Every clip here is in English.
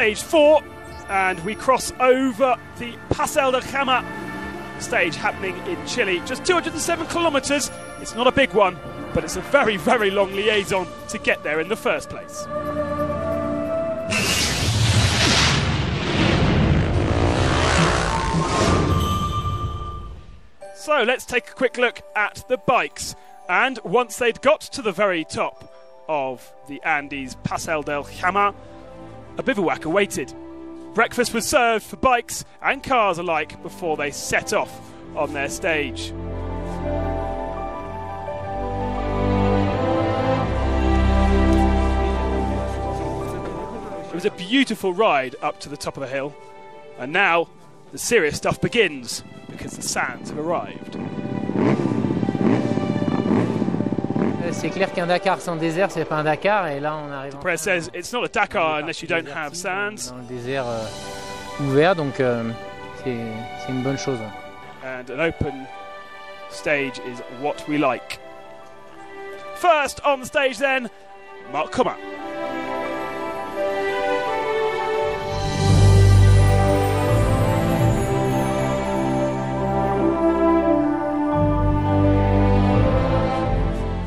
stage 4, and we cross over the Paseo de Jama stage happening in Chile. Just 207 kilometres. It's not a big one, but it's a very, very long liaison to get there in the first place. So let's take a quick look at the bikes. And once they'd got to the very top of the Andes Paseo del Jama, a bivouac awaited. Breakfast was served for bikes and cars alike before they set off on their stage. It was a beautiful ride up to the top of the hill, and now the serious stuff begins because the sands have arrived. C'est clair qu'un Dakar sans désert, c'est pas un Dakar, et là on arrive. Press says it's not a Dakar unless you don't have sands. Dans le désert ouvert, donc c'est une bonne chose. And an open stage is what we like. First on the stage then, Mark Kummer.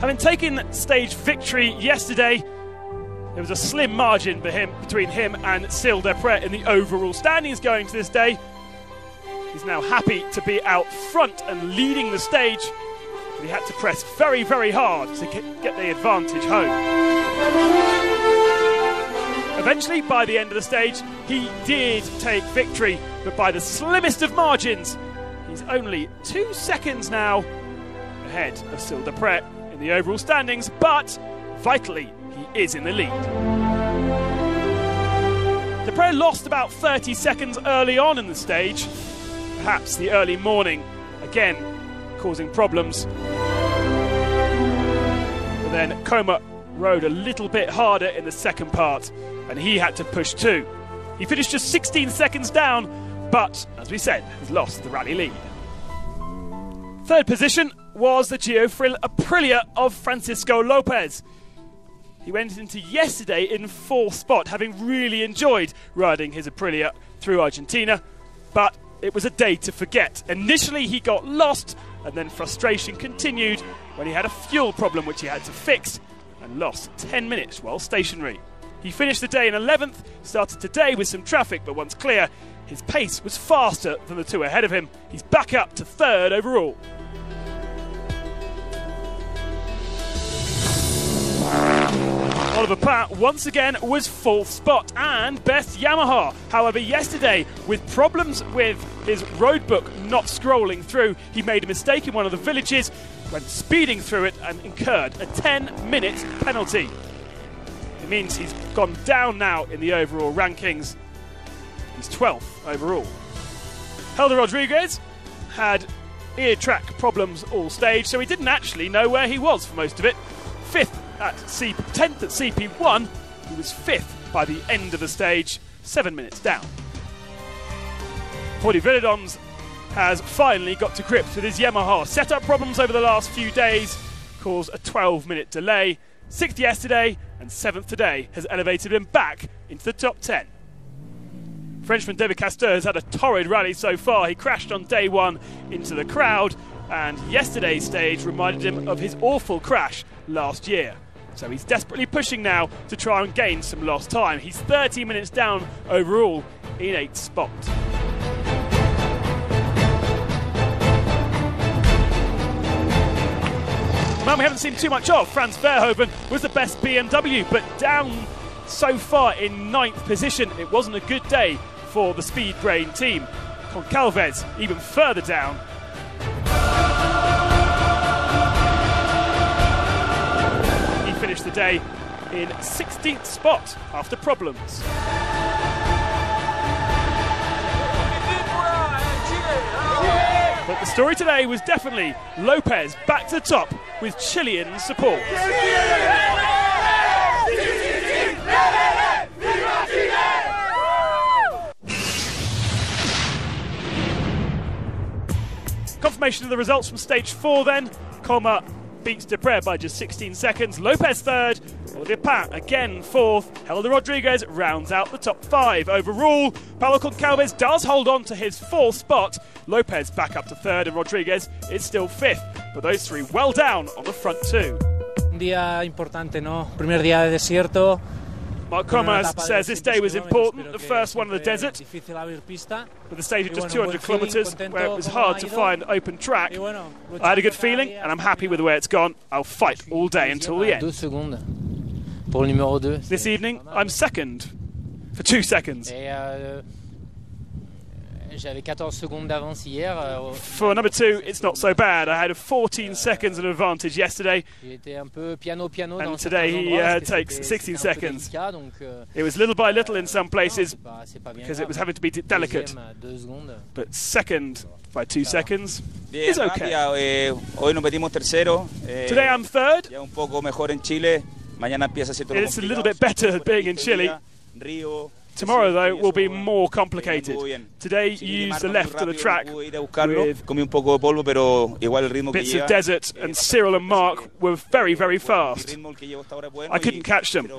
Having taken stage victory yesterday, there was a slim margin between him and Cyril Desprez in the overall standings going to this day. He's now happy to be out front and leading the stage, but he had to press very, very hard to get the advantage home. Eventually, by the end of the stage, he did take victory, but by the slimmest of margins. He's only 2 seconds now ahead of Cyril Desprez in the overall standings, but vitally he is in the lead. Desprez lost about 30 seconds early on in the stage, perhaps the early morning again causing problems, but then Kummer rode a little bit harder in the second part and he had to push too. He finished just 16 seconds down, but as we said, has lost the rally lead. Third position was the Geofrill Aprilia of Francisco Lopez. He went into yesterday in 4th spot, having really enjoyed riding his Aprilia through Argentina, but it was a day to forget. Initially he got lost, and then frustration continued when he had a fuel problem which he had to fix and lost 10 minutes while stationary. He finished the day in 11th, started today with some traffic, but once clear, his pace was faster than the two ahead of him. He's back up to 3rd overall. Oliver Platt once again was 4th spot and best Yamaha. However, yesterday, with problems with his roadbook not scrolling through, he made a mistake in one of the villages, went speeding through it and incurred a 10-minute penalty. It means he's gone down now in the overall rankings. He's 12th overall. Helder Rodriguez had ear track problems all stage, so he didn't actually know where he was for most of it. 10th at CP1, he was 5th by the end of the stage, 7 minutes down. Jordi Villadons has finally got to grips with his Yamaha. Setup problems over the last few days caused a 12-minute delay. 6th yesterday and 7th today has elevated him back into the top 10. Frenchman David Castor has had a torrid rally so far. He crashed on day 1 into the crowd, and yesterday's stage reminded him of his awful crash last year. So he's desperately pushing now to try and gain some lost time. He's 30 minutes down overall in 8th spot. The man we haven't seen too much of, Frans Verhoeven, was the best BMW, but down so far in 9th position. It wasn't a good day for the Speed Brain team. Concalves even further down. Finished the day in 16th spot after problems. But the story today was definitely Lopez back to the top with Chilean support. Confirmation of the results from stage 4 then. Kummer beats Depre by just 16 seconds. Lopez third, Depin again fourth. Helder Rodriguez rounds out the top 5. Overall, Paulo Goncalves does hold on to his 4th spot. Lopez back up to 3rd and Rodriguez is still 5th. But those 3 well down on the front 2. Un día importante, ¿no? Primer día de desierto. Mark Comas says this day was important, the first one in the desert, with the stage of just 200 kilometres where it was hard to find open track. I had a good feeling and I'm happy with the way it's gone. I'll fight all day until the end. This evening I'm second for 2 seconds. For number 2, it's not so bad. I had a 14 seconds of advantage yesterday, and today he takes 16 seconds. It was little by little in some places because it was having to be delicate, but second by 2 seconds is okay. Today I'm 3rd. It's a little bit better being in Chile. Tomorrow, though, will be more complicated. Today, you use the left of the track with bits of desert, and Cyril and Mark were very, very fast. I couldn't catch them.